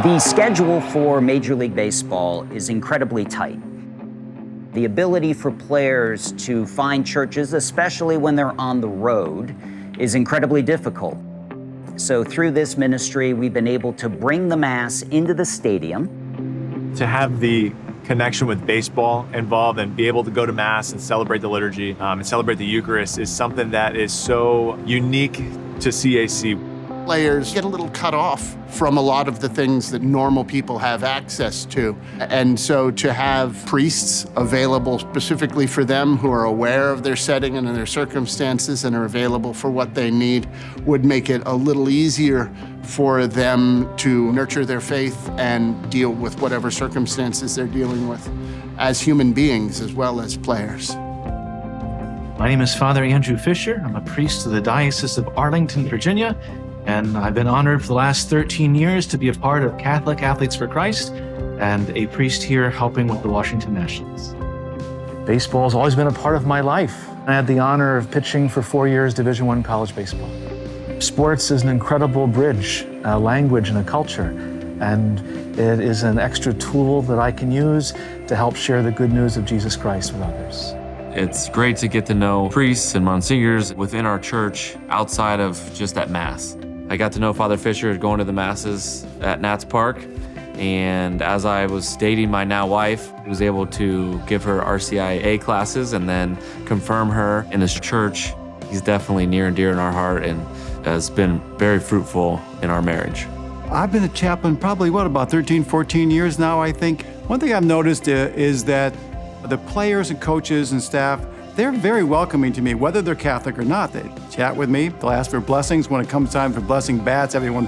The schedule for Major League Baseball is incredibly tight. The ability for players to find churches, especially when they're on the road, is incredibly difficult. So through this ministry, we've been able to bring the Mass into the stadium. To have the connection with baseball involved and be able to go to Mass and celebrate the liturgy and celebrate the Eucharist is something that is so unique to CAC. Players get a little cut off from a lot of the things that normal people have access to. And so to have priests available specifically for them who are aware of their setting and their circumstances and are available for what they need would make it a little easier for them to nurture their faith and deal with whatever circumstances they're dealing with as human beings as well as players. My name is Father Andrew Fisher. I'm a priest of the Diocese of Arlington, Virginia, and I've been honored for the last 13 years to be a part of Catholic Athletes for Christ and a priest here helping with the Washington Nationals. Baseball has always been a part of my life. I had the honor of pitching for 4 years Division I college baseball. Sports is an incredible bridge, a language and a culture, and it is an extra tool that I can use to help share the good news of Jesus Christ with others. It's great to get to know priests and monsignors within our church outside of just at Mass. I got to know Father Fisher going to the Masses at Nats Park, and as I was dating my now wife, I was able to give her RCIA classes and then confirm her in his church. He's definitely near and dear in our heart and has been very fruitful in our marriage. I've been a chaplain probably, about 13, 14 years now, I think. One thing I've noticed is that the players and coaches and staff, they're very welcoming to me, whether they're Catholic or not. They chat with me, they'll ask for blessings. When it comes time for blessing bats, everyone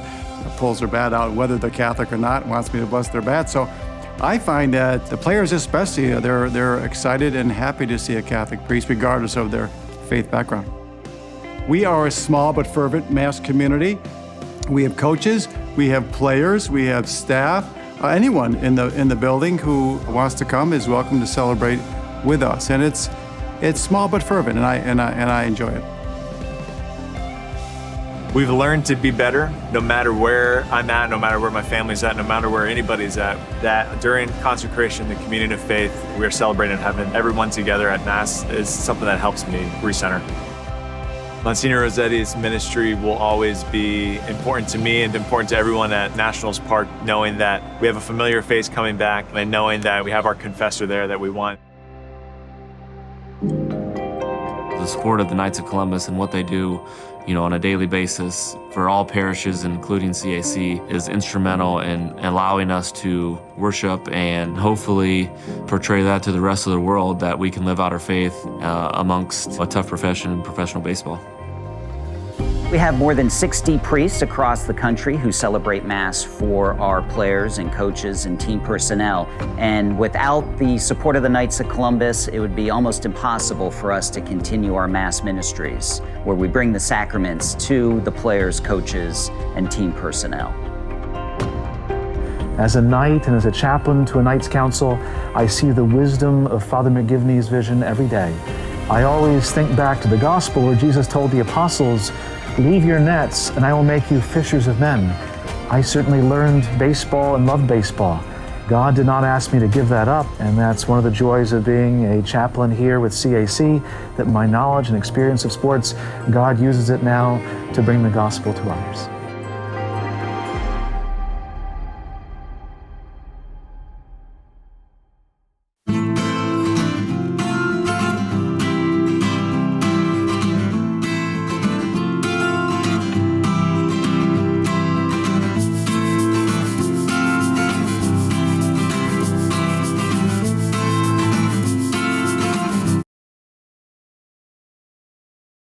pulls their bat out, whether they're Catholic or not, wants me to bless their bat. So I find that the players especially, they're excited and happy to see a Catholic priest, regardless of their faith background. We are a small but fervent Mass community. We have coaches, we have players, we have staff. Anyone in the building who wants to come is welcome to celebrate with us. And it's small but fervent, and I enjoy it. We've learned to be better no matter where I'm at, no matter where my family's at, no matter where anybody's at, that during consecration, the communion of faith, we are celebrating having everyone together at Mass is something that helps me recenter. Monsignor Rossetti's ministry will always be important to me and important to everyone at Nationals Park, knowing that we have a familiar face coming back and knowing that we have our confessor there that we want. The support of the Knights of Columbus and what they do, on a daily basis for all parishes, including CAC, is instrumental in allowing us to worship and hopefully portray that to the rest of the world, that we can live out our faith amongst a tough profession, professional baseball. We have more than 60 priests across the country who celebrate Mass for our players and coaches and team personnel. And without the support of the Knights of Columbus, it would be almost impossible for us to continue our Mass ministries, where we bring the sacraments to the players, coaches, and team personnel. As a knight and as a chaplain to a Knights Council, I see the wisdom of Father McGivney's vision every day. I always think back to the gospel where Jesus told the apostles, "Leave your nets and I will make you fishers of men." I certainly learned baseball and loved baseball. God did not ask me to give that up, and that's one of the joys of being a chaplain here with CAC, that my knowledge and experience of sports, God uses it now to bring the gospel to others.